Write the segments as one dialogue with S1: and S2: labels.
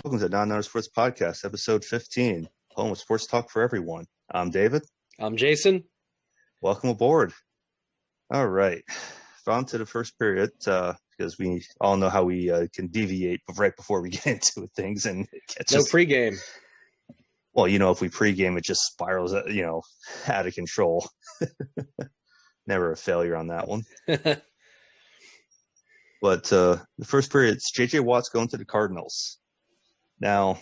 S1: Welcome to Non Sports Podcast, episode 15, home of sports talk for everyone. I'm David.
S2: I'm Jason.
S1: Welcome aboard. All right. On to the first period, because we all know how we can deviate right before we get into things. And
S2: no pregame.
S1: Well, if we pregame, it just spirals, out of control. Never a failure on that one. But the first period, it's J.J. Watt's going to the Cardinals. Now,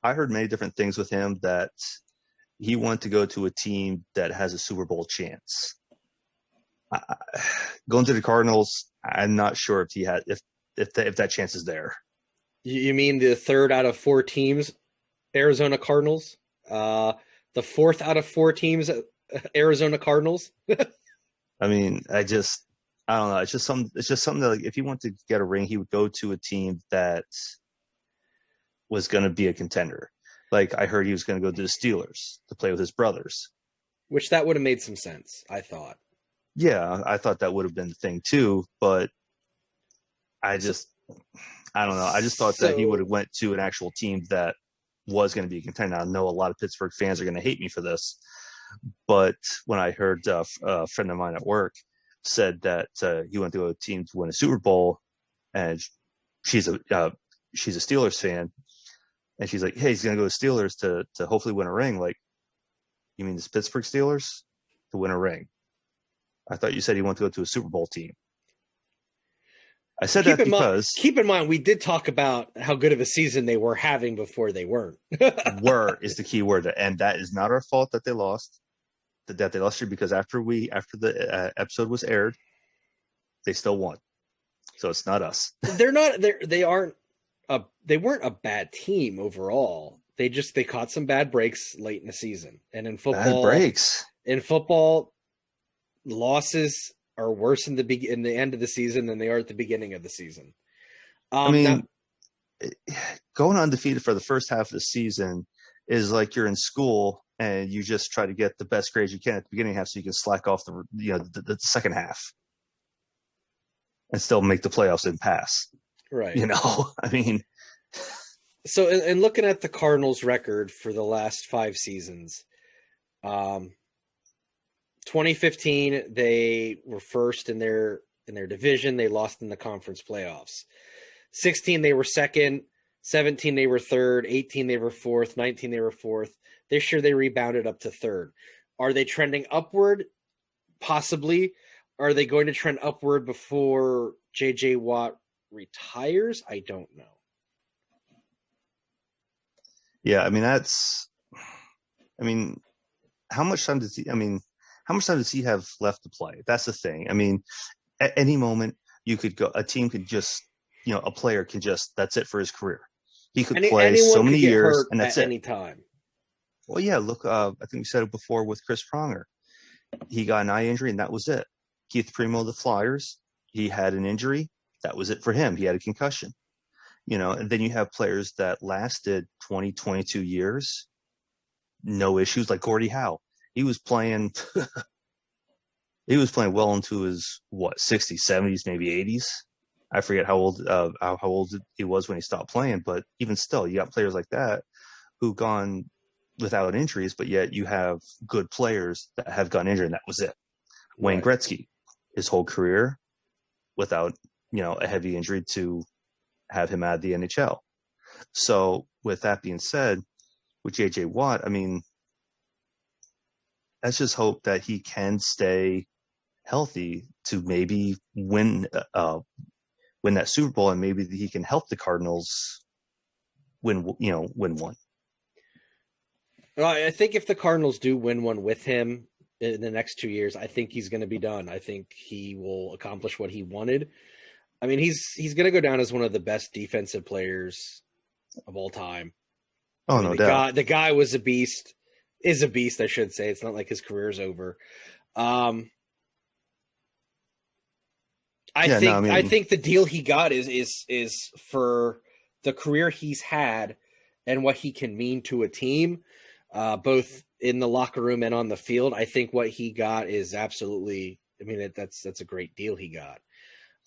S1: I heard many different things with him, that he wanted to go to a team that has a Super Bowl chance. Going to the Cardinals, I'm not sure if he had if that chance is there.
S2: You mean the third out of four teams, Arizona Cardinals? The fourth out of four teams, Arizona Cardinals?
S1: I mean, I don't know. It's just something that, like, if he wanted to get a ring, he would go to a team that was going to be a contender. Like, I heard he was going to go to the Steelers to play with his brothers.
S2: Which that would have made some sense, I thought.
S1: Yeah, I thought that would have been the thing too, but I don't know. I just thought that he would have went to an actual team that was going to be a contender. I know a lot of Pittsburgh fans are going to hate me for this, but when I heard a friend of mine at work said that he went to a team to win a Super Bowl, and she's a Steelers fan, and she's like, "Hey, he's going to go to Steelers to hopefully win a ring." Like, you mean the Pittsburgh Steelers to win a ring? I thought you said he wanted to go to a Super Bowl team. I said that because...
S2: Keep in mind, we did talk about how good of a season they were having before they weren't.
S1: Were is the key word. And that is not our fault that they lost. That they lost because after the episode was aired, they still won. So it's not us.
S2: They weren't a bad team overall. They caught some bad breaks late in the season. And in football...
S1: Bad breaks.
S2: In football... losses are worse in the end of the season than they are at the beginning of the season.
S1: Going undefeated for the first half of the season is like you're in school and you just try to get the best grades you can at the beginning half so you can slack off the second half and still make the playoffs and pass.
S2: Right. So in looking at the Cardinals record for the last 5 seasons, 2015, they were first in their division. They lost in the conference playoffs. 16, they were second. 17, they were third. 18, they were fourth. 19, they were fourth. This year, they rebounded up to third. Are they trending upward? Possibly. Are they going to trend upward before J.J. Watt retires? I don't know.
S1: Yeah, how much time does he have left to play? That's the thing. I mean, at any moment you could go. A team could just, a player can just. That's it for his career. He could play so many years, and that's it.
S2: Any time.
S1: Well, yeah. Look, I think we said it before with Chris Pronger. He got an eye injury, and that was it. Keith Primo, of the Flyers, he had an injury. That was it for him. He had a concussion. And then you have players that lasted 20, 22 years, no issues, like Gordie Howe. He was playing well into his 60s, 70s, maybe 80s. I forget how old he was when he stopped playing, but even still, you got players like that who've gone without injuries, but yet you have good players that have gone injured, and that was it. Wayne Gretzky, his whole career without, a heavy injury to have him out of the NHL. So with that being said, with J.J. Watt, let's just hope that he can stay healthy to maybe win that Super Bowl, and maybe he can help the Cardinals win one.
S2: Well, I think if the Cardinals do win one with him in the next 2 years, I think he's going to be done. I think he will accomplish what he wanted. He's going to go down as one of the best defensive players of all time.
S1: Oh, no doubt.
S2: The guy was a beast. Is a beast, I should say. It's not like his career's over. I think the deal he got is for the career he's had and what he can mean to a team, both in the locker room and on the field. I think what he got is absolutely. That's a great deal he got.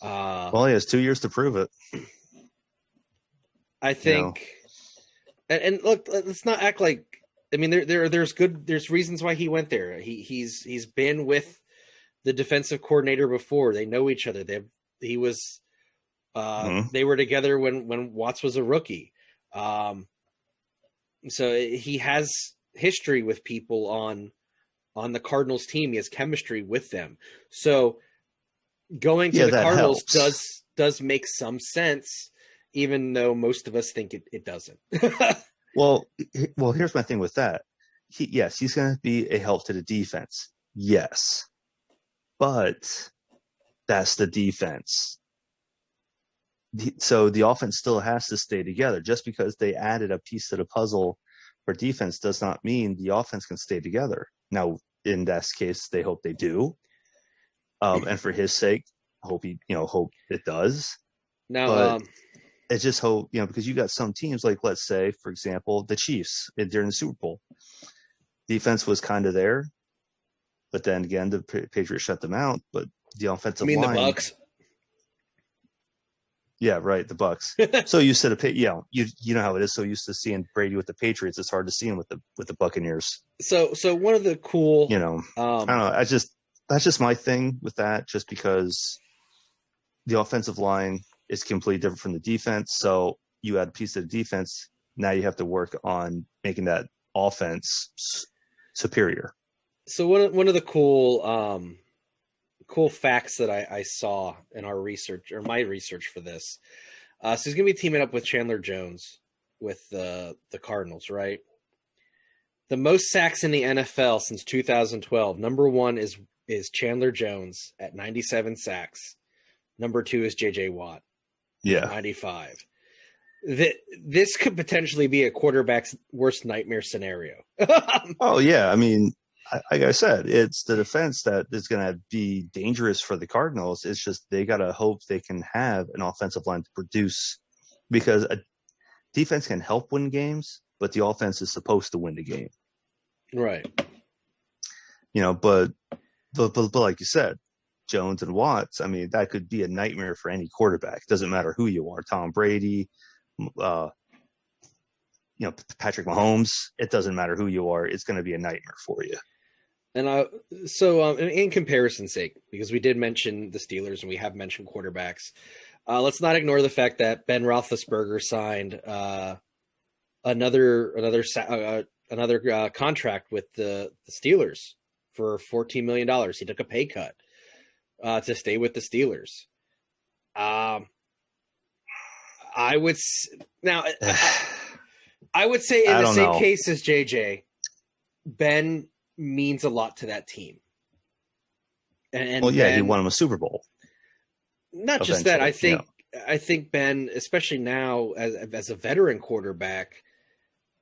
S1: Well, he has 2 years to prove it.
S2: I think, and look, let's not act like. I mean, there's reasons why he went there. He's been with the defensive coordinator before. They know each other. They were together when Watts was a rookie. So he has history with people on the Cardinals team. He has chemistry with them. So going to the Cardinals does make some sense, even though most of us think it doesn't.
S1: Well, here's my thing with that. He's going to be a help to the defense. Yes. But that's the defense. So the offense still has to stay together. Just because they added a piece to the puzzle for defense does not mean the offense can stay together. Now, in that case, they hope they do. And for his sake, hope it does.
S2: Now,
S1: I just hope, because you got some teams like, let's say, for example, the Chiefs during the Super Bowl. Defense was kind of there, but then again, the Patriots shut them out. But the offensive line.
S2: The Bucks?
S1: Yeah, right, the Bucks. So used to you know how it is. So used to seeing Brady with the Patriots, it's hard to see him with the Buccaneers.
S2: So one of the cool,
S1: I don't know. That's just my thing with that. Just because the offensive line is completely different from the defense. So you add a piece of the defense. Now you have to work on making that offense superior. So
S2: one of the cool facts that I saw in our research, or my research for this. So he's going to be teaming up with Chandler Jones with the Cardinals, right? The most sacks in the NFL since 2012. Number one is Chandler Jones at 97 sacks. Number two is J.J. Watt. 95. This could potentially be a quarterback's worst nightmare scenario.
S1: Oh, yeah. I mean, like I said, it's the defense that is going to be dangerous for the Cardinals. It's just they got to hope they can have an offensive line to produce, because a defense can help win games, but the offense is supposed to win the game.
S2: Right.
S1: But like you said, Jones and Watts, I mean, that could be a nightmare for any quarterback. Doesn't matter who you are, Tom Brady, Patrick Mahomes. It doesn't matter who you are. It's going to be a nightmare for you.
S2: And in comparison's sake, because we did mention the Steelers and we have mentioned quarterbacks, let's not ignore the fact that Ben Roethlisberger signed another contract with the Steelers for $14 million. He took a pay cut to stay with the Steelers. I would say in the same case as JJ, Ben means a lot to that team. And Ben,
S1: he won him a Super Bowl.
S2: Not just that, I think Ben, especially now as a veteran quarterback,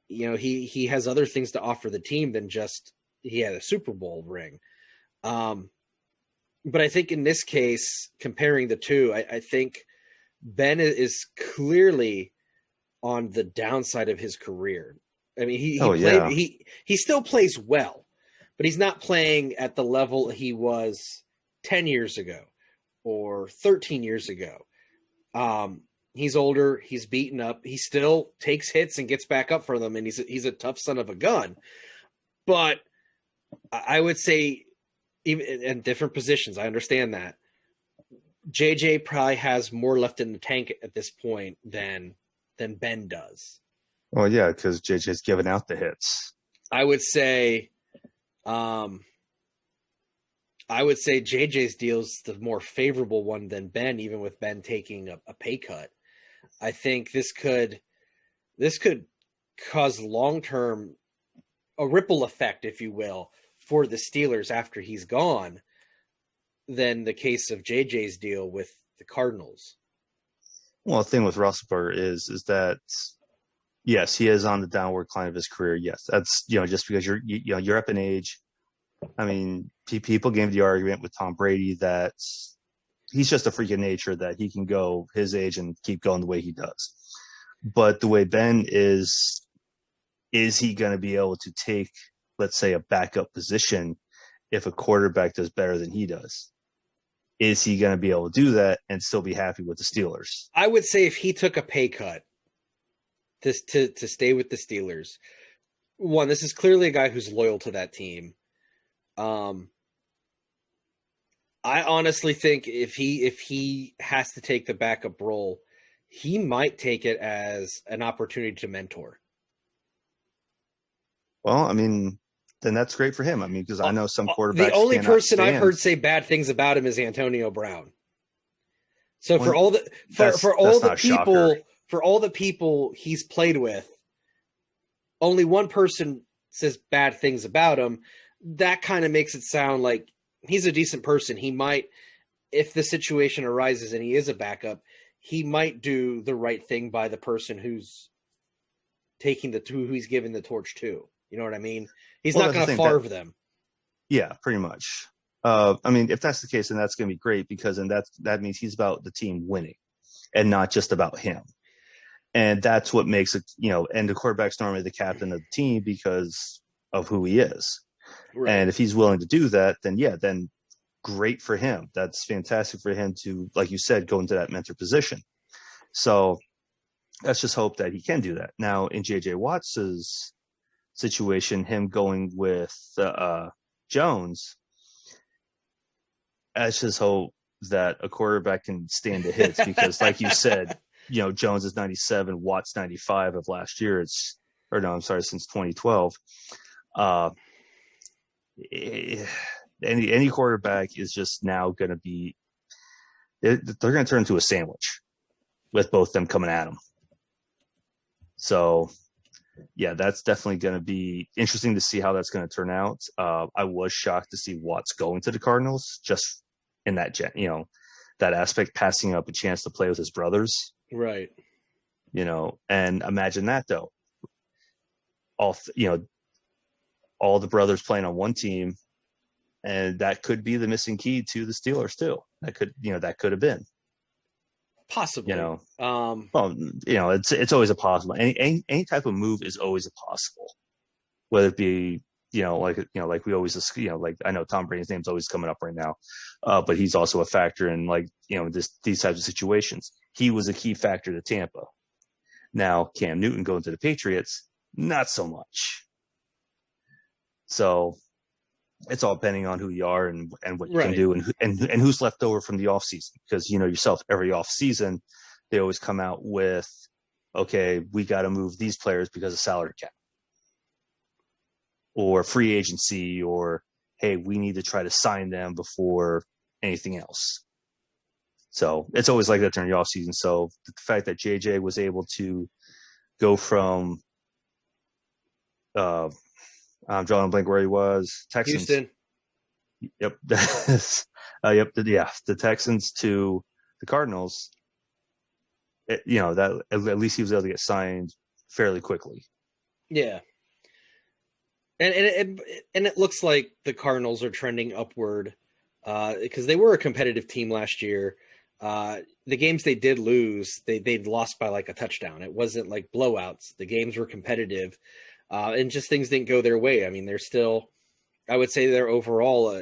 S2: he has other things to offer the team than just he had a Super Bowl ring. But I think in this case, comparing the two, I think Ben is clearly on the downside of his career. I mean, he still plays well, but he's not playing at the level he was 10 years ago or 13 years ago. He's older. He's beaten up. He still takes hits and gets back up for them, and he's a tough son of a gun. But I would say, even in different positions, I understand that JJ probably has more left in the tank at this point than Ben does.
S1: Well, yeah, because JJ's given out the hits.
S2: I would say JJ's deal's the more favorable one than Ben, even with Ben taking a pay cut. I think this could cause long-term a ripple effect, if you will, for the Steelers after he's gone than the case of JJ's deal with the Cardinals.
S1: Well, the thing with Roethlisberger is that, yes, he is on the downward climb of his career. Yes, that's, just because you're up in age. I mean, people gave the argument with Tom Brady that he's just a freak of nature, that he can go his age and keep going the way he does. But the way Ben is he going to be able to take, let's say, a backup position if a quarterback does better than he does? Is he going to be able to do that and still be happy with the Steelers?
S2: I would say if he took a pay cut to stay with the Steelers. One, this is clearly a guy who's loyal to that team. I honestly think if he has to take the backup role, he might take it as an opportunity to mentor.
S1: Well, I mean, then that's great for him. I mean, because I know some quarterbacks.
S2: The only person
S1: stand.
S2: I've heard say bad things about him is Antonio Brown. So for all the people he's played with, only one person says bad things about him. That kind of makes it sound like he's a decent person. He might, if the situation arises and he is a backup, he might do the right thing by the person who's who he's giving the torch to. You know what I mean? He's not going to farve them.
S1: Yeah, pretty much. I mean, if that's the case, then that's going to be great, because then that means he's about the team winning and not just about him. And that's what makes it, and the quarterback's normally the captain of the team because of who he is. Right. And if he's willing to do that, then great for him. That's fantastic for him to, like you said, go into that mentor position. So let's just hope that he can do that. Now, in J.J. Watts' situation, him going with Jones, let's just hope that a quarterback can stand the hits, because like you said, Jones is 97, Watts 95 of last year. Since 2012. Any quarterback is just now going to be, they're going to turn into a sandwich with both them coming at them. So, yeah, that's definitely going to be interesting to see how that's going to turn out. I was shocked to see Watts going to the Cardinals, just in that, that aspect, passing up a chance to play with his brothers.
S2: Right.
S1: And imagine that, though. All the brothers playing on one team, and that could be the missing key to the Steelers too. That could have been
S2: possibly.
S1: It's always a possible. Any type of move is always a possible, whether it be like we always like, I know Tom Brady's name's always coming up right now, but he's also a factor in these types of situations. He was a key factor to Tampa. Now Cam Newton going to the Patriots, not so much. So it's all depending on who you are and what you can do and who's left over from the offseason. Because yourself, every offseason, they always come out with, okay, we got to move these players because of salary cap or free agency, or, hey, we need to try to sign them before anything else. So it's always like that during the offseason. So the fact that JJ was able to go from I'm drawing a blank where he was. Texans.
S2: Houston.
S1: Yep. The Texans to the Cardinals. That at least he was able to get signed fairly quickly. Yeah.
S2: And it looks like the Cardinals are trending upward because they were a competitive team last year. The games they did lose, they'd lost by like a touchdown. It wasn't like blowouts. The games were competitive. And just things didn't go their way. I mean, they're still, I would say they're overall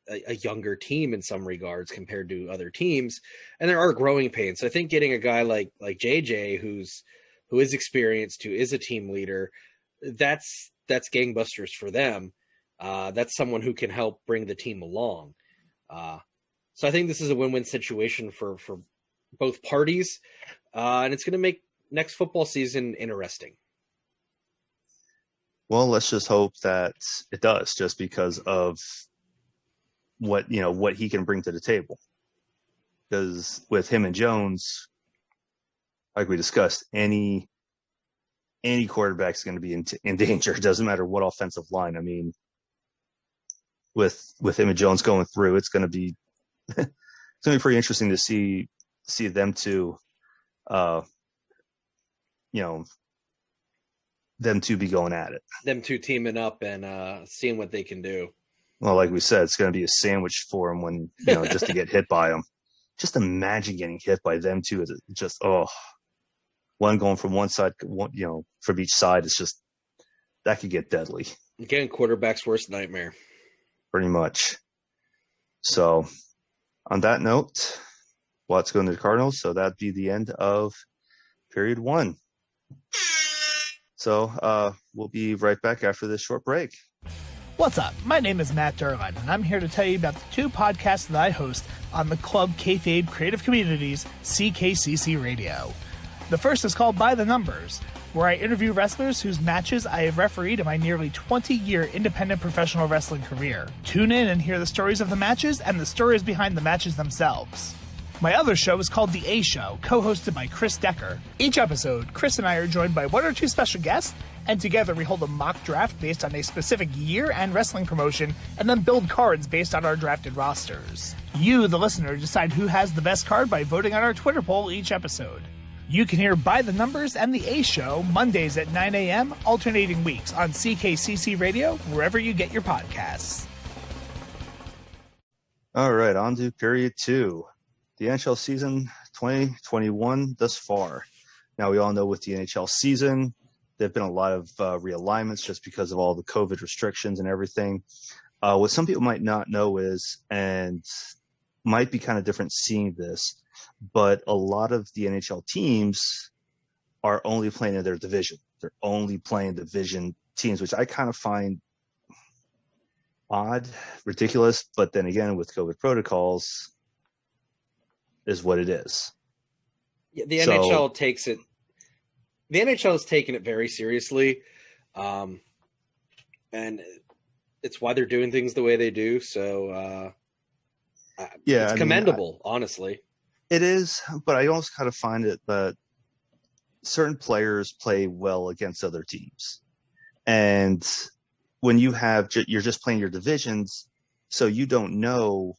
S2: a younger team in some regards compared to other teams. And there are growing pains. So I think getting a guy like JJ, who is experienced, who is a team leader, that's gangbusters for them. That's someone who can help bring the team along. So I think this is a win-win situation for both parties. And it's going to make next football season interesting.
S1: Well, let's just hope that it does, just because of what he can bring to the table. Because with him and Jones, like we discussed, any quarterback's going to be in danger. It doesn't matter what offensive line. I mean, with him and Jones going through, it's going to be pretty interesting to see them two, them two be going at it.
S2: Them two teaming up and seeing what they can do.
S1: Well, like we said, it's going to be a sandwich for them when, just to get hit by them. Just imagine getting hit by them two. Just, one going from one side, from each side. It's just, that could get deadly.
S2: Again, quarterback's worst nightmare.
S1: Pretty much. So, on that note, Watts going to the Cardinals. So that'd be the end of period 1. So we'll be right back after this short break.
S3: What's up? My name is Matt Derlin, and I'm here to tell you about the two podcasts that I host on the Club Kayfabe Creative Community's CKCC Radio. The first is called By the Numbers, where I interview wrestlers whose matches I have refereed in my nearly 20-year independent professional wrestling career. Tune in and hear the stories of the matches and the stories behind the matches themselves. My other show is called The A Show, co-hosted by Chris Decker. Each episode, Chris and I are joined by one or two special guests, and together we hold a mock draft based on a specific year and wrestling promotion, and then build cards based on our drafted rosters. You, the listener, decide who has the best card by voting on our Twitter poll each episode. You can hear By the Numbers and The A Show Mondays at 9 a.m., alternating weeks on CKCC Radio, wherever you get your podcasts.
S1: All right, on to period 2. The NHL season 2021 thus far. Now, we all know with the NHL season, there have been a lot of realignments just because of all the COVID restrictions and everything. What some people might not know is, and might be kind of different seeing this, but a lot of the NHL teams are only playing in their division. They're only playing division teams, which I kind of find odd, ridiculous. But then again, with COVID protocols, is what it is.
S2: Yeah, the NHL takes it. The NHL has taken it very seriously, and it's why they're doing things the way they do. So, it's commendable, honestly.
S1: It is, but I also kind of find it that certain players play well against other teams, and when you're just playing your divisions, so you don't know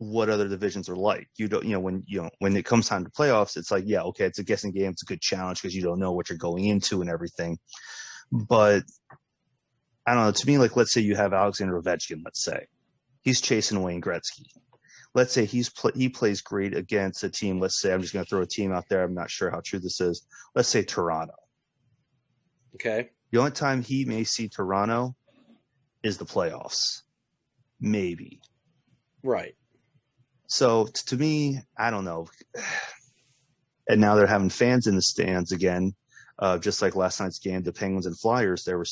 S1: what other divisions are like. When it comes time to playoffs, it's like, yeah, okay, it's a guessing game, it's a good challenge because you don't know what you're going into and everything. But I don't know, to me, like, let's say you have Alexander Ovechkin, let's say he's chasing Wayne Gretzky. Let's say he plays great against a team. Let's say, I'm just going to throw a team out there, I'm not sure how true this is. Let's say Toronto.
S2: Okay.
S1: The only time he may see Toronto is the playoffs. Maybe.
S2: Right.
S1: So to me, I don't know. And now they're having fans in the stands again. Just like last night's game, the Penguins and Flyers, there were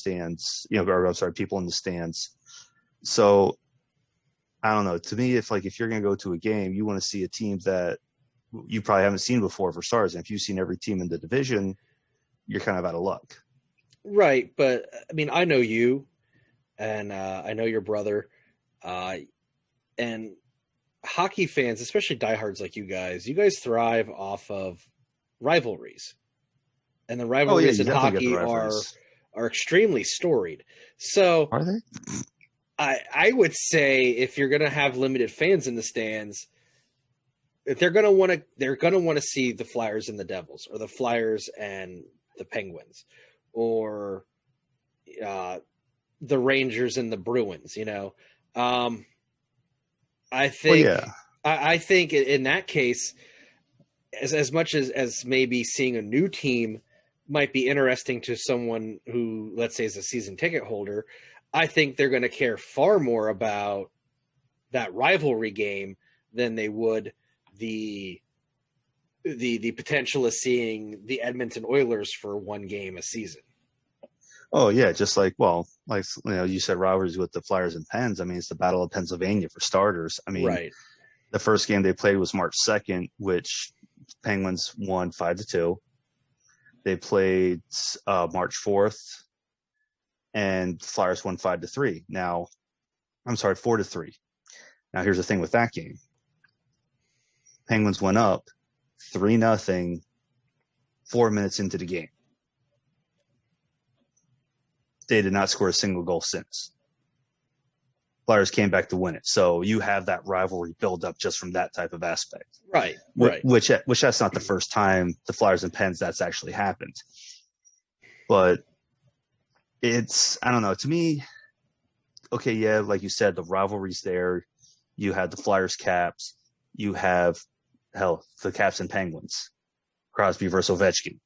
S1: people in the stands. So I don't know. To me, if you're going to go to a game, you want to see a team that you probably haven't seen before for stars. And if you've seen every team in the division, you're kind of out of luck. Right.
S2: But I mean, I know you and I know your brother, and hockey fans, especially diehards like you guys thrive off of rivalries, and the rivalries in hockey are extremely storied. So
S1: are they?
S2: I would say if you're going to have limited fans in the stands, if they're going to want to see the Flyers and the Devils, or the Flyers and the Penguins, or the Rangers and the Bruins. I think I think in that case, as much as maybe seeing a new team might be interesting to someone who, let's say, is a season ticket holder, I think they're going to care far more about that rivalry game than they would the potential of seeing the Edmonton Oilers for one game a season.
S1: Oh yeah, just you said rivalries with the Flyers and Pens. I mean, it's the Battle of Pennsylvania for starters. I mean,
S2: right.
S1: The first game they played was March 2nd, which Penguins won 5-2. They played March 4th, and Flyers won 5-3. Now, I'm sorry, 4-3. Now, here's the thing with that game: Penguins went up 3-0 4 minutes into the game. They did not score a single goal since. Flyers came back to win it. So you have that rivalry build up just from that type of aspect.
S2: Right.
S1: Which that's not the first time the Flyers and Pens that's actually happened. But it's, I don't know, to me, okay, yeah, like you said, the rivalry's there. You have the Flyers Caps. You have, the Caps and Penguins. Crosby versus Ovechkin.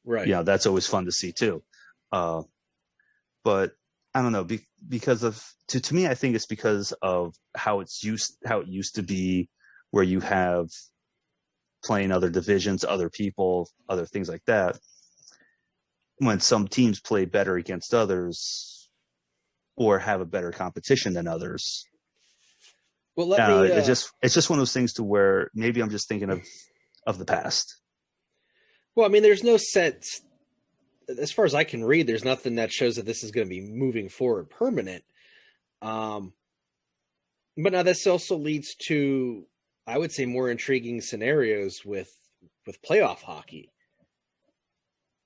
S2: Right.
S1: Yeah, that's always fun to see too. But I don't know, because of to me, I think it's because of how it used to be, where you have playing other divisions, other people, other things like that. when some teams play better against others or have a better competition than others.
S2: Well,
S1: it's just one of those things to where maybe I'm just thinking of the past.
S2: Well, I mean, there's no set, as far as I can read, there's nothing that shows that this is going to be moving forward permanent. But now this also leads to, I would say, more intriguing scenarios with playoff hockey,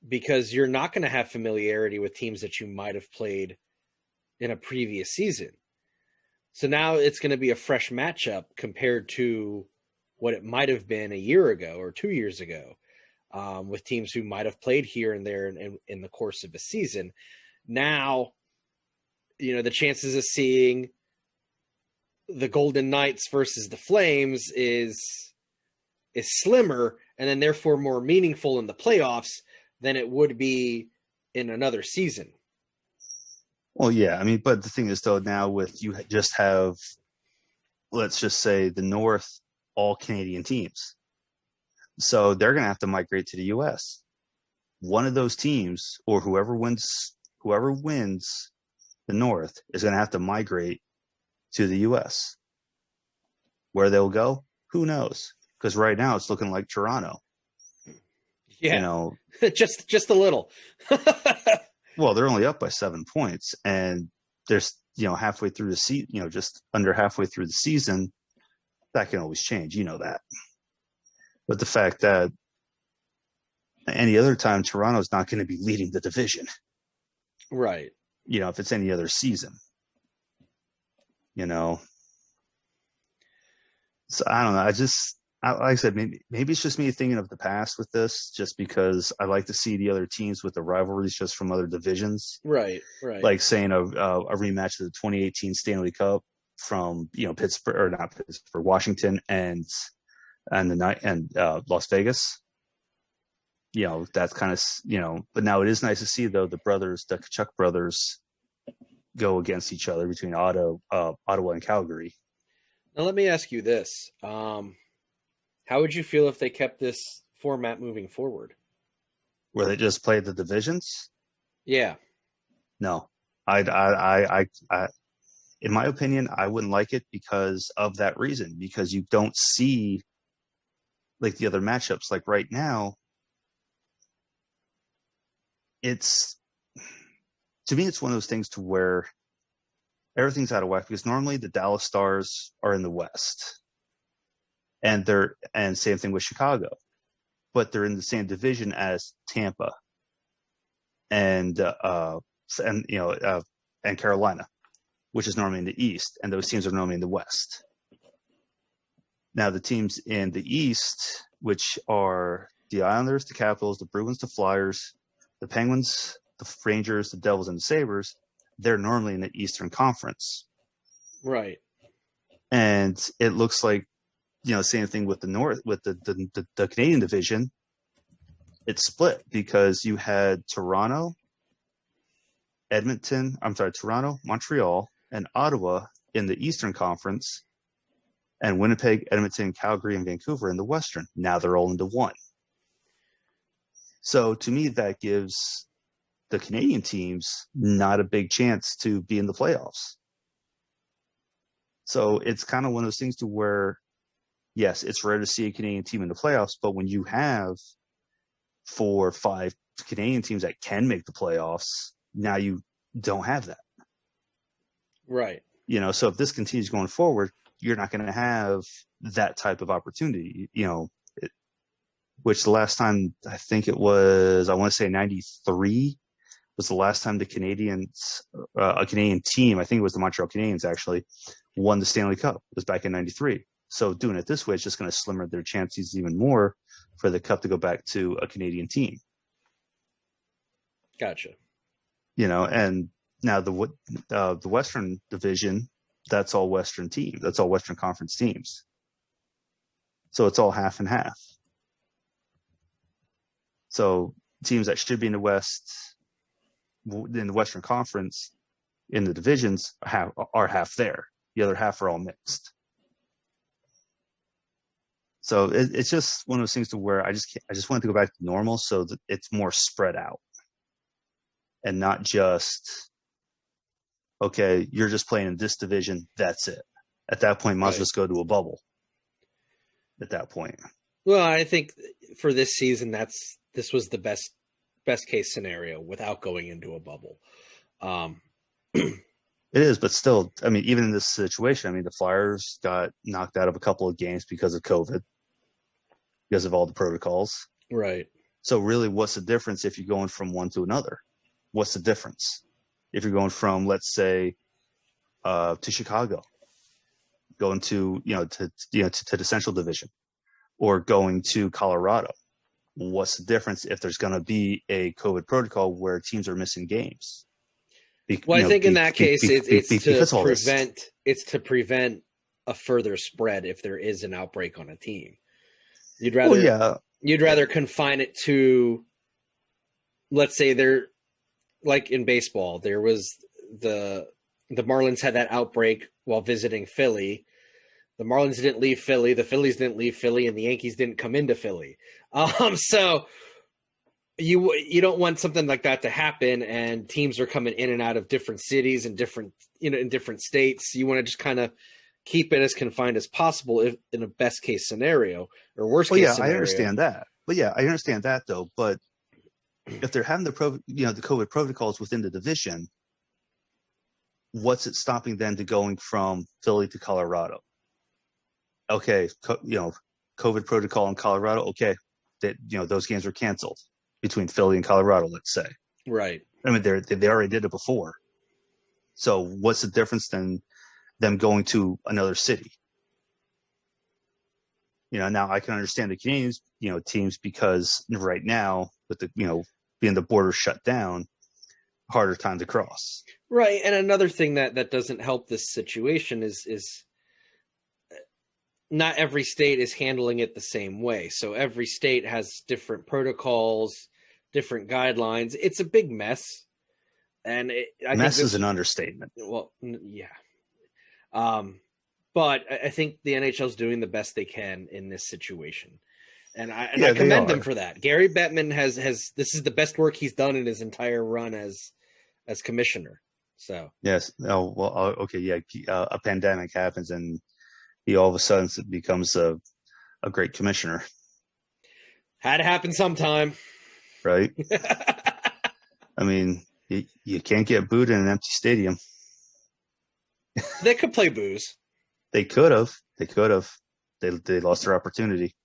S2: because you're not going to have familiarity with teams that you might have played in a previous season. So now it's going to be a fresh matchup compared to what it might have been a year ago or 2 years ago, with teams who might have played here and there in the course of a season. Now, the chances of seeing the Golden Knights versus the Flames is slimmer, and then therefore more meaningful in the playoffs than it would be in another season.
S1: Well, yeah, I mean, but the thing is, though, now you just have, let's just say, the North, all Canadian teams. So they're going to have to migrate to the U.S. One of those teams, or whoever wins the North, is going to have to migrate to the U.S. Where they'll go, who knows? Because right now it's looking like Toronto.
S2: Yeah, just a little.
S1: Well, they're only up by 7 points, and there's halfway through the season, just under halfway through the season. That can always change, that. But the fact that any other time Toronto's not going to be leading the division,
S2: right?
S1: If it's any other season, So I don't know. Like I said, maybe it's just me thinking of the past with this, just because I like to see the other teams with the rivalries just from other divisions.
S2: Right.
S1: Like saying a rematch of the 2018 Stanley Cup from Pittsburgh, or not Pittsburgh, Washington and Las Vegas. That's kind of But now it is nice to see, though, the Tkachuk brothers go against each other between Ottawa and Calgary.
S2: Now let me ask you this. How would you feel if they kept this format moving forward?
S1: Where they just played the divisions?
S2: Yeah.
S1: No. I in my opinion, I wouldn't like it because of that reason, because you don't see like the other matchups. Like right now, to me, it's one of those things to where everything's out of whack, because normally the Dallas Stars are in the West. And same thing with Chicago, but they're in the same division as Tampa and Carolina, which is normally in the East, and those teams are normally in the West. Now the teams in the East, which are the Islanders, the Capitals, the Bruins, the Flyers, the Penguins, the Rangers, the Devils, and the Sabres, they're normally in the Eastern Conference.
S2: Right.
S1: And it looks like, same thing with the North, with the Canadian division. It's split because you had Toronto, Montreal, and Ottawa in the Eastern Conference, and Winnipeg, Edmonton, Calgary, and Vancouver in the Western. Now they're all into one. So to me, that gives the Canadian teams not a big chance to be in the playoffs. So it's kind of one of those things to where, yes, it's rare to see a Canadian team in the playoffs, but when you have 4 or 5 Canadian teams that can make the playoffs, now you don't have that.
S2: Right.
S1: So if this continues going forward, you're not going to have that type of opportunity, which the last time, I think it was, I want to say 93 was the last time the Canadians, a Canadian team, I think it was the Montreal Canadiens actually, won the Stanley Cup. It was back in 93. So doing it this way, it's just going to slimmer their chances even more for the Cup to go back to a Canadian team.
S2: Gotcha.
S1: And now the Western Division, that's all Western teams. That's all Western Conference teams. So it's all half and half. So teams that should be in the West, in the Western Conference, in the divisions, are half there. The other half are all mixed. So it's just one of those things to where I just wanted to go back to normal so that it's more spread out. and not just, okay, you're just playing in this division, that's it. At that point, might as well just go to a bubble. At that point.
S2: Well, I think for this season, this was the best case scenario without going into a bubble.
S1: It is, but still, I mean, even in this situation, I mean, the Flyers got knocked out of a couple of games because of COVID, because of all the protocols.
S2: Right.
S1: So really, what's the difference if you're going from one to another? What's the difference if you're going from, let's say, to Chicago, going to the Central Division, or going to Colorado? What's the difference if there's going to be a COVID protocol where teams are missing games?
S2: I think in that case, it's to prevent a further spread if there is an outbreak on a team. You'd rather confine it to, let's say, there, like in baseball, there was the Marlins had that outbreak while visiting Philly. The Marlins didn't leave Philly, the Phillies didn't leave Philly, and the Yankees didn't come into Philly. So you don't want something like that to happen, and teams are coming in and out of different cities and in different states. You want to just kind of keep it as confined as possible in a best case scenario or worst case scenario.
S1: I understand that. But I understand that though. But if they're having the COVID protocols within the division, what's it stopping them to going from Philly to Colorado? Okay, COVID protocol in Colorado. Okay, that those games were canceled between Philly and Colorado, let's say.
S2: Right.
S1: I mean, they already did it before. So what's the difference than them going to another city? Now I can understand the Canadians, teams, because right now with the, being the border shut down, harder time to cross.
S2: Right. And another thing that doesn't help this situation is not every state is handling it the same way. So every state has different protocols, different guidelines. It's a big mess. And
S1: mess is an understatement.
S2: Well, yeah. But I think the NHL is doing the best they can in this situation. And I commend them for that. Gary Bettman has this is the best work he's done in his entire run as commissioner. So
S1: yes. Oh, well, okay. Yeah. A pandemic happens and he all of a sudden becomes a great commissioner.
S2: Had to happen sometime.
S1: Right. I mean, you can't get booed in an empty stadium.
S2: They could play booze.
S1: They could have. They lost their opportunity.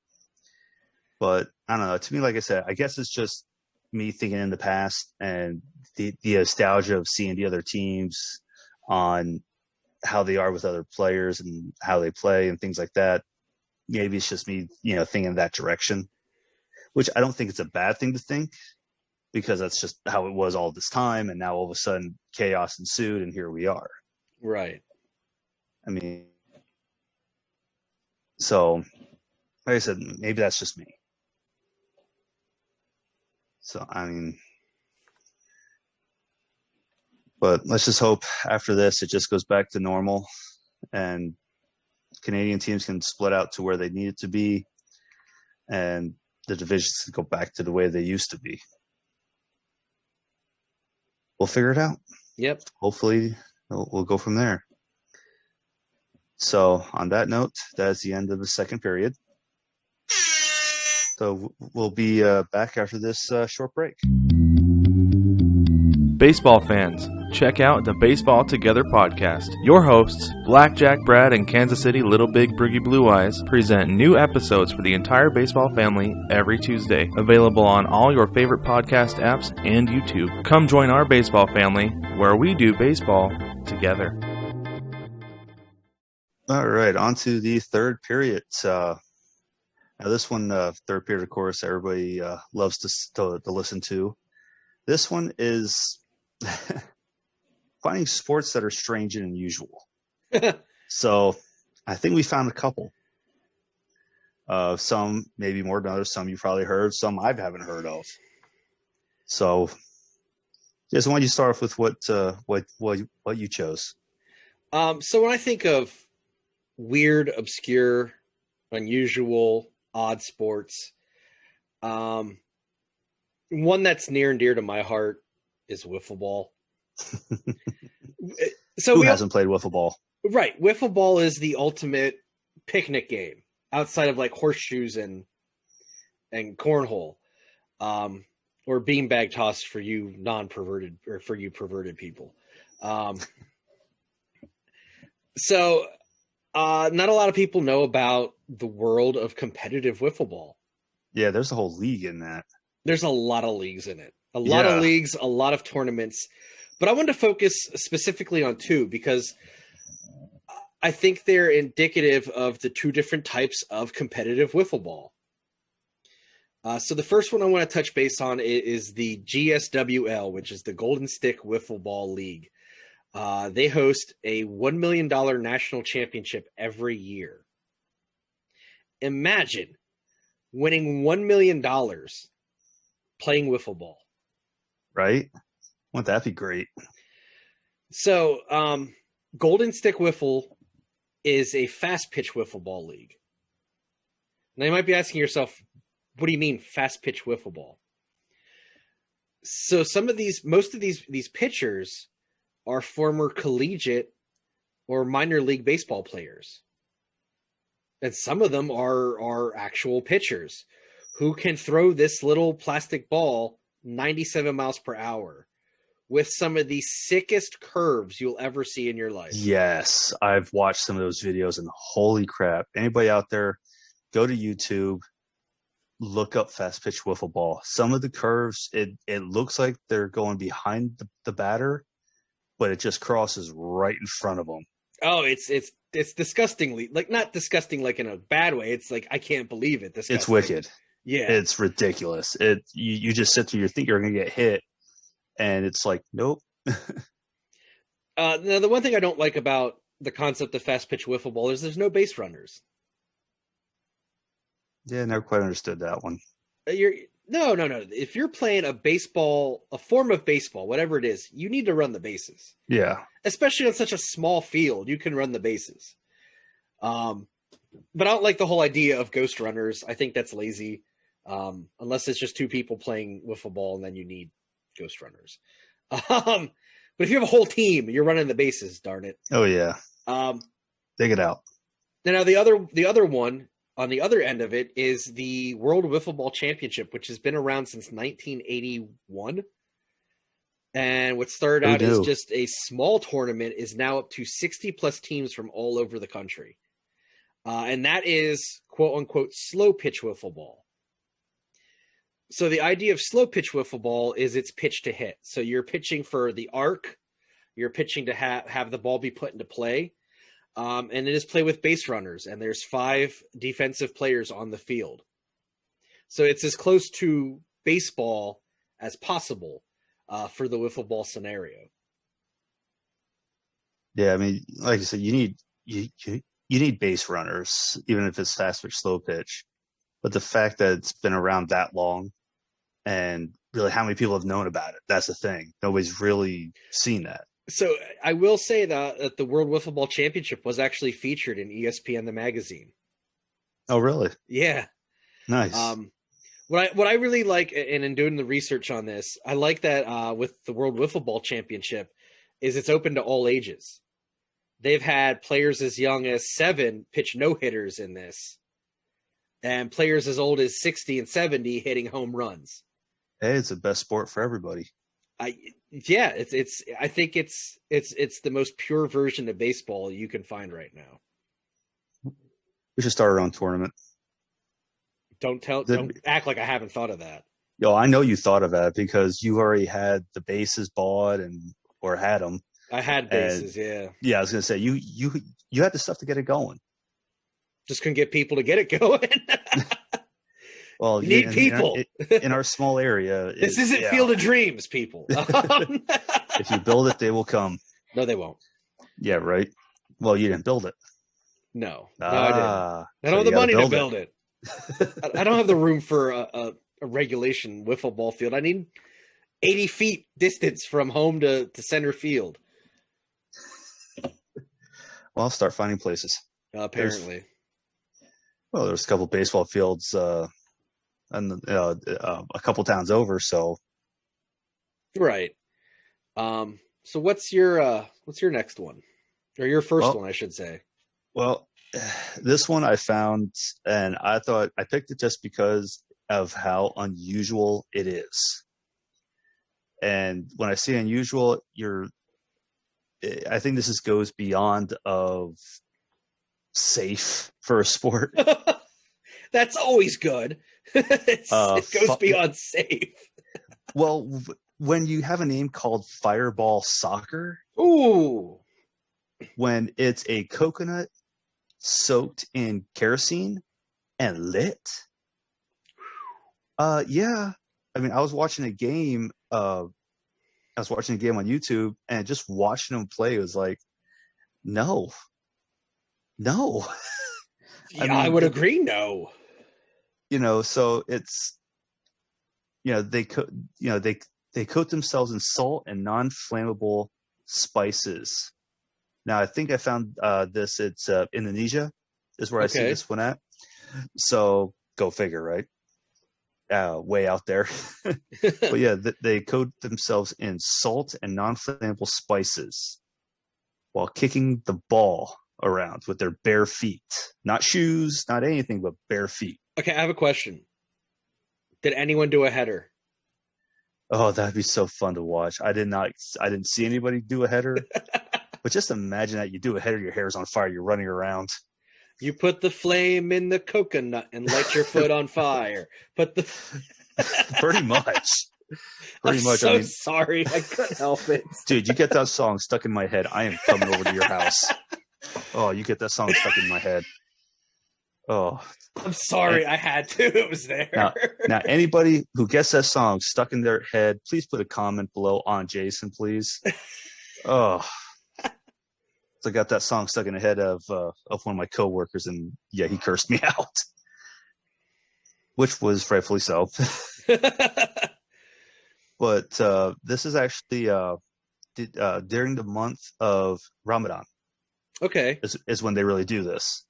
S1: But I don't know. To me, like I said, I guess it's just me thinking in the past and the nostalgia of seeing the other teams on how they are with other players and how they play and things like that. Maybe it's just me, thinking in that direction, which I don't think it's a bad thing to think, because that's just how it was all this time. And now all of a sudden chaos ensued and here we are.
S2: Right.
S1: I mean, so like I said, maybe that's just me. So, I mean, but let's just hope after this, it just goes back to normal and Canadian teams can split out to where they need it to be and the divisions can go back to the way they used to be. We'll figure it out.
S2: Yep.
S1: Hopefully we'll go from there. So on that note, that's the end of the second period. So we'll be back after this short break.
S4: Baseball fans, check out the Baseball Together podcast. Your hosts, Blackjack Brad and Kansas City Little Big Briggy Blue Eyes, present new episodes for the entire baseball family every Tuesday. Available on all your favorite podcast apps and YouTube. Come join our baseball family where we do baseball together.
S1: All right, on to the third period. Now this one, third period, of course, everybody loves to listen to. This one is finding sports that are strange and unusual. So I think we found a couple. Some maybe more than others. Some you've probably heard. Some I haven't heard of. So just why don't you start off with what you chose?
S2: So when I think of weird, obscure, unusual, odd sports, one that's near and dear to my heart is wiffle ball.
S1: Who hasn't played wiffle ball?
S2: Right. Wiffle ball is the ultimate picnic game outside of like horseshoes and cornhole, or beanbag toss for you non-perverted or for you perverted people. So not a lot of people know about the world of competitive wiffle ball.
S1: Yeah, there's a whole league in that.
S2: There's a lot of leagues in it. A lot of leagues, a lot of tournaments. But I wanted to focus specifically on two because I think they're indicative of the two different types of competitive wiffle ball. So the first one I want to touch base on is the GSWL, which is the Golden Stick Wiffle Ball League. They host a $1 million national championship every year. Imagine winning $1 million playing wiffle ball.
S1: Right? Wouldn't that be great?
S2: So, Golden Stick Wiffle is a fast pitch wiffle ball league. Now you might be asking yourself, what do you mean fast pitch wiffle ball? So most of these pitchers are former collegiate or minor league baseball players. And some of them are actual pitchers who can throw this little plastic ball 97 miles per hour with some of the sickest curves you'll ever see in your life.
S1: Yes, I've watched some of those videos, and holy crap. Anybody out there, go to YouTube, look up fast pitch wiffle ball. Some of the curves, it looks like they're going behind the batter, but it just crosses right in front of them.
S2: Oh, it's disgustingly, like, not disgusting like in a bad way. It's like, I can't believe it. Disgusting.
S1: It's wicked.
S2: Yeah.
S1: It's ridiculous. You just sit there, you think you're going to get hit, and it's like, nope.
S2: Now, the one thing I don't like about the concept of fast pitch wiffle ball is there's no base runners.
S1: Yeah, never quite understood that one.
S2: No. If you're playing a form of baseball, whatever it is, you need to run the bases.
S1: Yeah.
S2: Especially on such a small field, you can run the bases. But I don't like the whole idea of ghost runners. I think that's lazy. Unless it's just two people playing wiffle ball, and then you need ghost runners. But if you have a whole team, you're running the bases, darn it.
S1: Oh yeah. Dig it out.
S2: Now the other one on the other end of it is the World Wiffle Ball Championship, which has been around since 1981. And what started out as just a small tournament is now up to 60 plus teams from all over the country. And that is quote unquote slow pitch wiffle ball. So the idea of slow pitch wiffle ball is it's pitch to hit. So you're pitching for the arc. You're pitching to have the ball be put into play. And it is play with base runners. And there's 5 defensive players on the field. So it's as close to baseball as possible for the wiffle ball scenario.
S1: Yeah, I mean, like I said, you need base runners, even if it's fast pitch, slow pitch. But the fact that it's been around that long, and really how many people have known about it, that's the thing. Nobody's really seen that.
S2: So I will say that the World Wiffle Ball Championship was actually featured in ESPN the magazine.
S1: Oh, really?
S2: Yeah.
S1: Nice.
S2: What I really like, and in doing the research on this, I like that with the World Wiffle Ball Championship, is it's open to all ages. They've had players as young as 7 pitch no-hitters in this, and players as old as 60 and 70 hitting home runs.
S1: Hey, it's the best sport for everybody.
S2: I think it's the most pure version of baseball you can find right now.
S1: We should start our own tournament.
S2: Don't act like I haven't thought of that.
S1: Yo, I know you thought of that because you already had the bases bought or had them.
S2: I had bases, yeah.
S1: Yeah, I was gonna say you had the stuff to get it going.
S2: Just couldn't get people to get it going.
S1: Well,
S2: you need people
S1: in our small area.
S2: This isn't Field of Dreams, people.
S1: If you build it, they will come.
S2: No, they won't.
S1: Yeah, right. Well, you didn't build it.
S2: No, I didn't. I don't have the money to build it. I don't have the room for a regulation wiffle ball field. I need 80 feet distance from home to center field.
S1: Well, I'll start finding places.
S2: Apparently.
S1: There's a couple baseball fields and a couple towns over, so.
S2: Right. So what's your next one, or your first one, I should say?
S1: Well, this one I found, and I thought I picked it just because of how unusual it is. And when I say unusual, I think this goes beyond of safe for a sport.
S2: That's always good. It goes beyond safe.
S1: Well, when you have a name called Fireball Soccer,
S2: ooh,
S1: when it's a coconut soaked in kerosene and lit, yeah. I mean, I was watching a game. I was watching a game on YouTube, and just watching them play was like, no.
S2: Yeah, I would agree. No.
S1: So it's, they coat themselves in salt and non-flammable spices. Now, I think I found this. It's Indonesia is where I see this one at. So go figure, right? Way out there. But yeah, they coat themselves in salt and non-flammable spices while kicking the ball around with their bare feet. Not shoes, not anything, but bare feet.
S2: Okay, I have a question. Did anyone do a header?
S1: Oh, that'd be so fun to watch. I didn't see anybody do a header. But just imagine that you do a header, your hair's on fire, you're running around.
S2: You put the flame in the coconut and light your foot on fire.
S1: Pretty much.
S2: I'm so sorry. I couldn't help it.
S1: Dude, you get that song stuck in my head. I am coming over to your house. Oh, you get that song stuck in my head. Oh.
S2: I'm sorry. I had to. It was there.
S1: Now, anybody who gets that song stuck in their head, please put a comment below on Jason, please. Oh. So I got that song stuck in the head of one of my coworkers, and yeah, he cursed me out, which was rightfully so. But this is actually during the month of Ramadan.
S2: Okay,
S1: is when they really do this.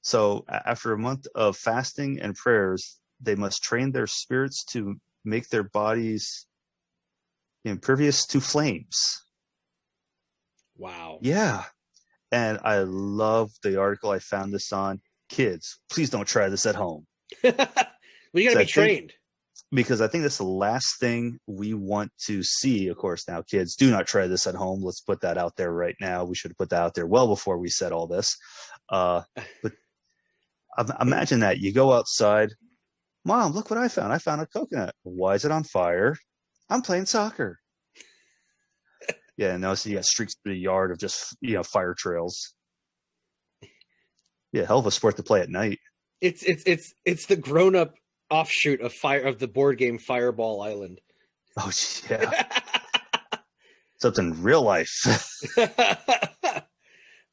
S1: So after a month of fasting and prayers, they must train their spirits to make their bodies impervious to flames.
S2: Wow.
S1: Yeah. And I love the article I found this on. Kids, please don't try this at home.
S2: Well, you got to be trained.
S1: Because I think that's the last thing we want to see. Of course, now, kids, do not try this at home. Let's put that out there right now. We should have put that out there well before we said all this. But imagine that. You go outside. Mom, look what I found. I found a coconut. Why is it on fire? I'm playing soccer. Yeah, no, so you got streaks through the yard of just, fire trails. Yeah, hell of a sport to play at night.
S2: It's the grown-up offshoot of the board game Fireball Island.
S1: Oh, yeah. Except in real life.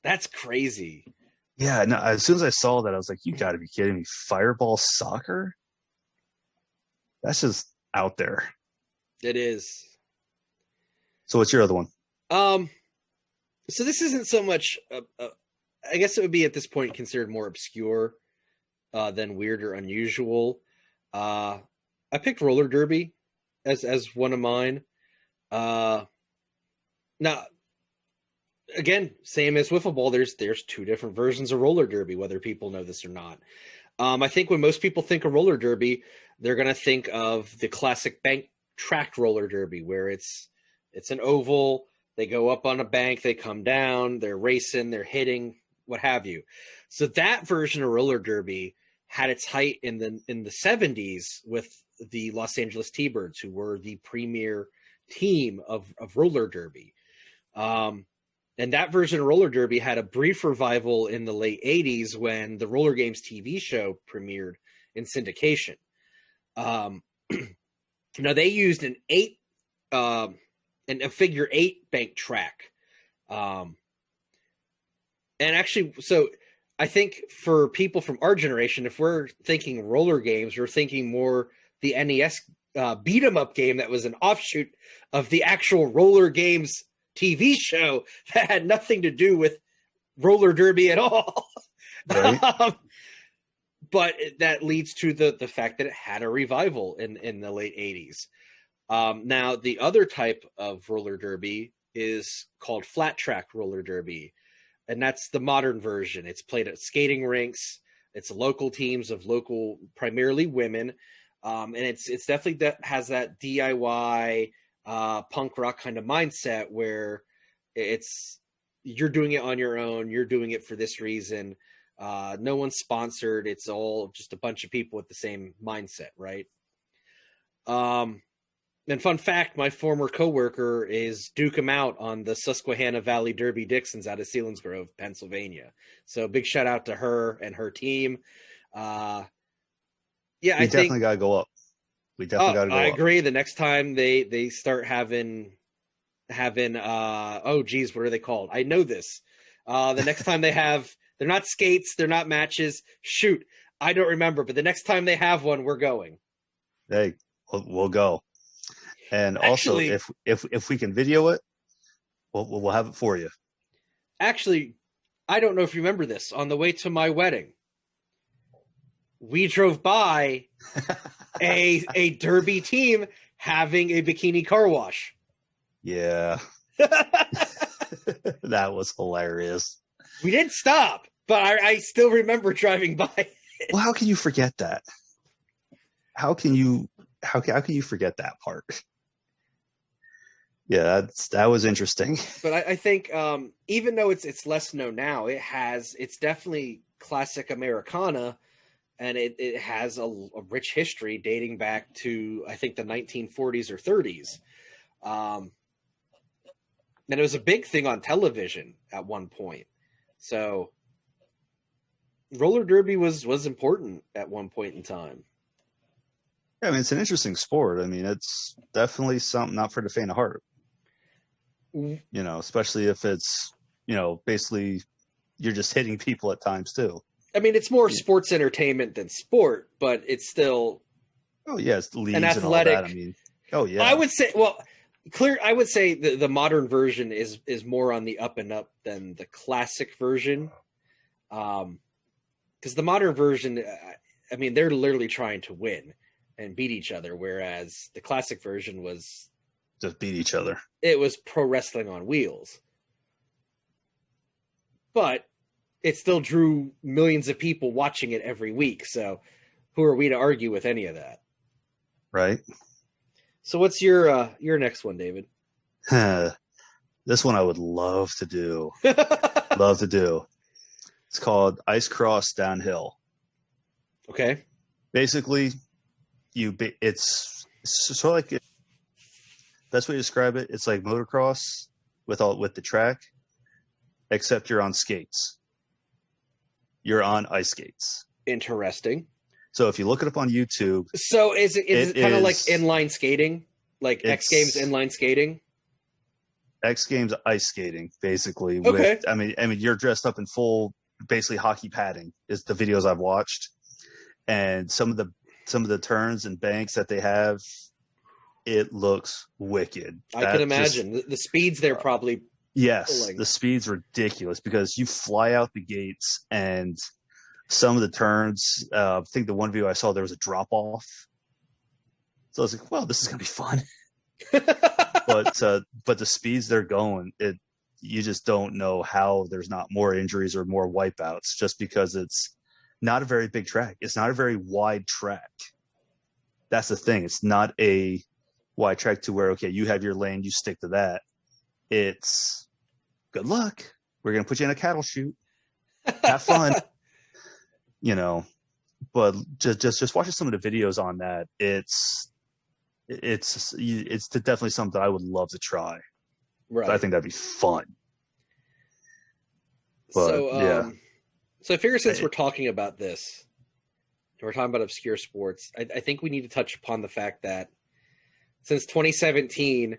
S2: That's crazy.
S1: Yeah, no, as soon as I saw that, I was like, you got to be kidding me. Fireball soccer? That's just out there.
S2: It is.
S1: So what's your other one?
S2: So this isn't so much, I guess it would be at this point considered more obscure than weird or unusual. I picked roller derby as one of mine. Now, again, same as wiffle ball, there's two different versions of roller derby, whether people know this or not. I think when most people think of roller derby, they're going to think of the classic bank track roller derby, where it's an oval. They go up on a bank, they come down, they're racing, they're hitting, what have you. So that version of roller derby had its height in the 70s with the Los Angeles T-Birds, who were the premier team of roller derby. And that version of roller derby had a brief revival in the late 80s when the Roller Games TV show premiered in syndication. Now they used a figure 8 bank track. And actually, so I think for people from our generation, if we're thinking roller games, we're thinking more the NES beat 'em up game that was an offshoot of the actual Roller Games TV show that had nothing to do with roller derby at all. Right. But that leads to the fact that it had a revival in the late 80s. Now, the other type of roller derby is called flat track roller derby, and that's the modern version. It's played at skating rinks. It's local teams of local, primarily women, and it's definitely has that DIY punk rock kind of mindset where you're doing it on your own. You're doing it for this reason. No one's sponsored. It's all just a bunch of people with the same mindset, right? And fun fact, my former coworker is Duke 'em out on the Susquehanna Valley Derby Dixons out of Selinsgrove, Pennsylvania. So big shout out to her and her team. I
S1: definitely got to go up. We definitely got to go up.
S2: I agree. The next time they start having oh geez, what are they called? I know this. The next time they're not skates, they're not matches. Shoot, I don't remember. But the next time they have one, we're going.
S1: Hey, we'll go. And actually, also, if we can video it, we'll have it for you.
S2: Actually, I don't know if you remember this. On the way to my wedding, we drove by a derby team having a bikini car wash.
S1: Yeah. That was hilarious.
S2: We didn't stop, but I still remember driving by.
S1: Well, how can you forget that? How can you forget that part? Yeah, that was interesting.
S2: But I think even though it's less known now, it's definitely classic Americana, and it has a rich history dating back to, I think, the 1940s or 30s. And it was a big thing on television at one point. So roller derby was important at one point in time.
S1: Yeah, I mean, it's an interesting sport. I mean, it's definitely something not for the faint of heart. You know, especially if it's, basically you're just hitting people at times too.
S2: I mean, it's more sports entertainment than sport, but it's still.
S1: Oh yeah, it's leagues
S2: an athletic.
S1: And all that. I mean, oh yeah.
S2: I would say, I would say the modern version is more on the up and up than the classic version, because the modern version, I mean, they're literally trying to win and beat each other, whereas the classic version was
S1: just beat each other.
S2: It was pro wrestling on wheels. But it still drew millions of people watching it every week. So who are we to argue with any of that?
S1: Right.
S2: So what's your next one, David?
S1: This one I would love to do. Love to do. It's called Ice Cross Downhill.
S2: Okay.
S1: Basically, it's sort of like, best way to describe it, it's like motocross with the track, except you're on skates. You're on ice skates.
S2: Interesting.
S1: So if you look it up on YouTube.
S2: So is it kind of like inline skating? Like X Games inline skating?
S1: X Games ice skating, basically.
S2: Okay.
S1: I mean, you're dressed up in full, basically hockey padding is the videos I've watched. And some of the turns and banks that they have, it looks wicked.
S2: I can imagine. The speeds there probably.
S1: Yes,
S2: pulling.
S1: The speed's ridiculous because you fly out the gates and some of the turns, I think the one video I saw, there was a drop off. So I was like, well, this is going to be fun. But the speeds they're going, you just don't know how there's not more injuries or more wipeouts just because it's not a very big track. It's not a very wide track. That's the thing. It's not a wide track to where, okay, you have your lane, you stick to that. It's good luck. We're going to put you in a cattle chute. Have fun. But just watching some of the videos on that, it's definitely something I would love to try. Right. I think that'd be fun. But,
S2: so I figure since we're talking about this, and we're talking about obscure sports, I think we need to touch upon the fact that since 2017,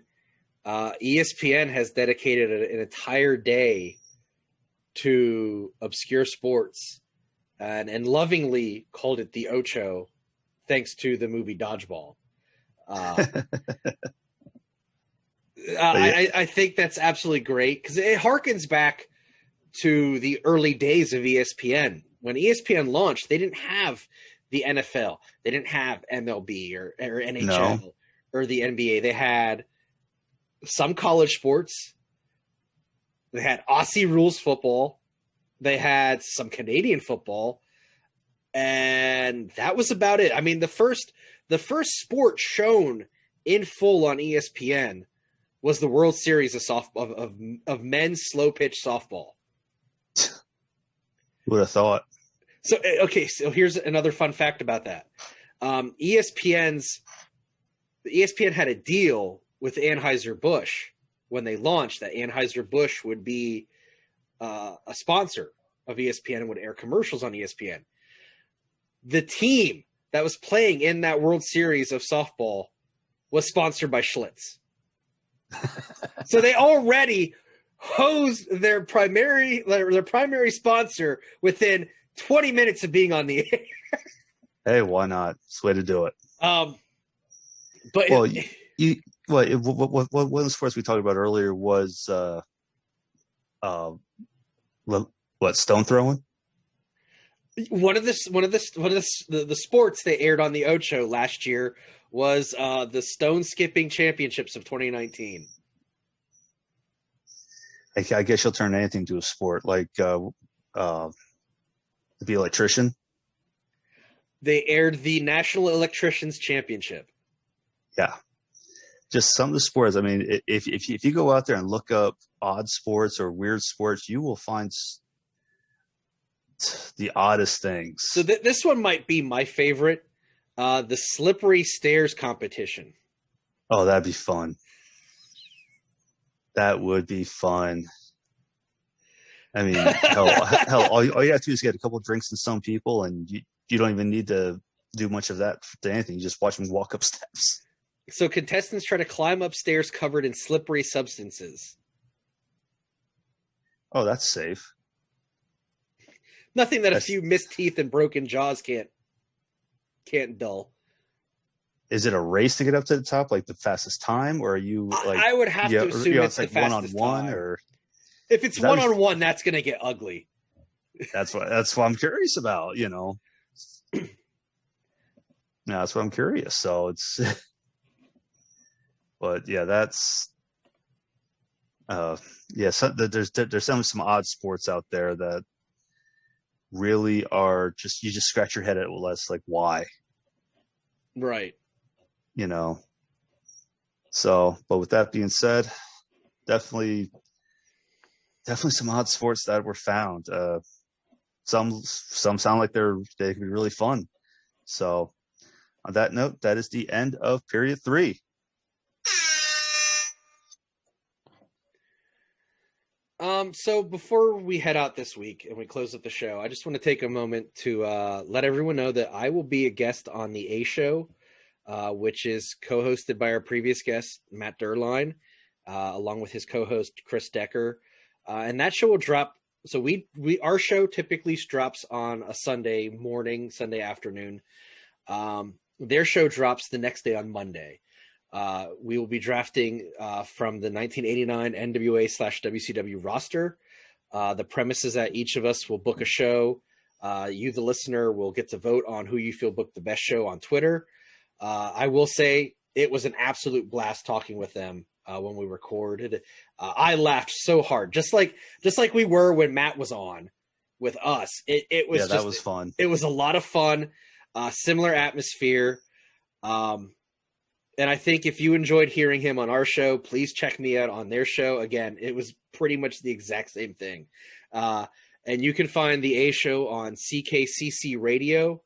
S2: ESPN has dedicated an entire day to obscure sports and lovingly called it The Ocho, thanks to the movie Dodgeball. I think that's absolutely great because it harkens back to the early days of ESPN. When ESPN launched, they didn't have the NFL. They didn't have MLB or NHL. or the NBA. They had some college sports. They had Aussie rules football. They had some Canadian football. And that was about it. I mean, the first sport shown in full on ESPN was the World Series of men's slow pitch softball.
S1: Who would have thought?
S2: So here's another fun fact about that. ESPN had a deal with Anheuser-Busch when they launched that Anheuser-Busch would be a sponsor of ESPN and would air commercials on ESPN. The team that was playing in that World Series of softball was sponsored by Schlitz. So they already hosed their primary sponsor within 20 minutes of being on the air.
S1: Hey, why not? It's the way to do it.
S2: But
S1: well, what one of the sports we talked about earlier was stone throwing.
S2: One of the sports they aired on the Ocho last year was the stone skipping championships of 2019.
S1: I guess you'll turn anything to a sport, like the electrician.
S2: They aired the National Electricians Championship.
S1: Yeah, just some of the sports. I mean, if you go out there and look up odd sports or weird sports, you will find the oddest things.
S2: So this one might be my favorite, the slippery stairs competition.
S1: Oh, that'd be fun. That would be fun. I mean, hell, all you have to do is get a couple of drinks and some people, and you don't even need to do much of that to anything. You just watch them walk up steps.
S2: So contestants try to climb up stairs covered in slippery substances.
S1: Oh, that's safe.
S2: Nothing that a few missed teeth and broken jaws can't dull.
S1: Is it a race to get up to the top, like the fastest time, or are you like?
S2: I would have to assume it's
S1: like
S2: the fastest
S1: one-on-one,
S2: time.
S1: or
S2: if it's one-on-one, that's going to get ugly.
S1: That's what I'm curious about. You know, that's what I'm curious. So it's, but yeah, that's, yeah. So there's some odd sports out there that really are just, you just scratch your head at less like why,
S2: right?
S1: You know. So, but with that being said, definitely some odd sports that were found. Some sound like they could be really fun. So on that note, that is the end of period 3.
S2: So before we head out this week and we close up the show, I just want to take a moment to let everyone know that I will be a guest on the A Show, which is co-hosted by our previous guest, Matt Derline, along with his co-host, Chris Decker. And that show will drop. So our show typically drops on a Sunday morning, Sunday afternoon. Their show drops the next day on Monday. We will be drafting from the 1989 NWA/WCW roster. The premise is that each of us will book a show. You, the listener, will get to vote on who you feel booked the best show on Twitter. I will say it was an absolute blast talking with them when we recorded. I laughed so hard, just like we were when Matt was on with us. It was
S1: that was fun.
S2: It was a lot of fun. Similar atmosphere. And I think if you enjoyed hearing him on our show, please check me out on their show. Again, it was pretty much the exact same thing. And you can find the A Show on CKCC Radio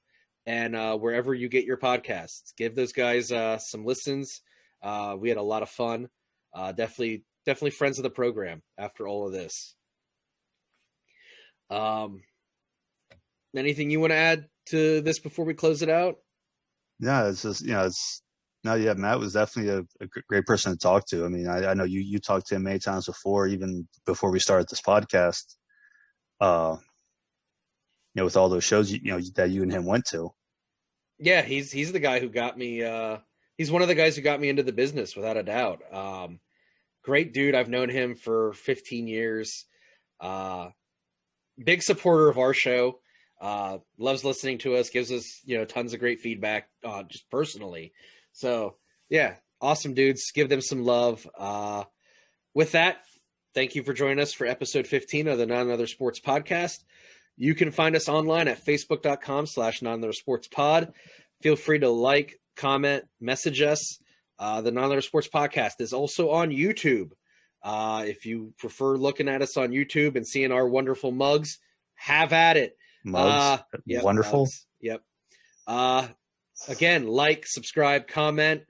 S2: and wherever you get your podcasts. Give those guys some listens. We had a lot of fun. Definitely friends of the program after all of this. Anything you want to add to this before we close it out?
S1: Yeah, it's just, Matt was definitely a great person to talk to. I mean, I know you talked to him many times before, even before we started this podcast, with all those shows, that you and him went to.
S2: Yeah, he's the guy who got me. He's one of the guys who got me into the business, without a doubt. Great dude. I've known him for 15 years. Big supporter of our show. Loves listening to us. Gives us, tons of great feedback, just personally. So yeah, Awesome dudes. Give them some love. With that, thank you for joining us for episode 15 of the Not Another Sports Podcast. You can find us online at facebook.com/notanothersportspod. Feel free to like, comment, message us. The Not Another Sports Podcast is also on YouTube. If you prefer looking at us on YouTube and seeing our wonderful mugs, have at it.
S1: Mugs.
S2: Yep,
S1: Wonderful.
S2: mugs. Yep. Again, like, subscribe, comment.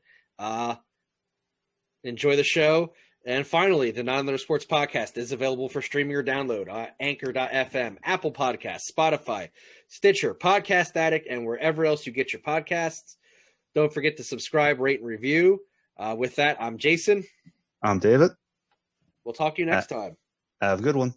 S2: Enjoy the show. And finally, the Not Another Sports Podcast is available for streaming or download on Anchor.fm, Apple Podcasts, Spotify, Stitcher, Podcast Addict, and wherever else you get your podcasts. Don't forget to subscribe, rate, and review. With that, I'm Jason.
S1: I'm David.
S2: We'll talk to you next time.
S1: Have a good one.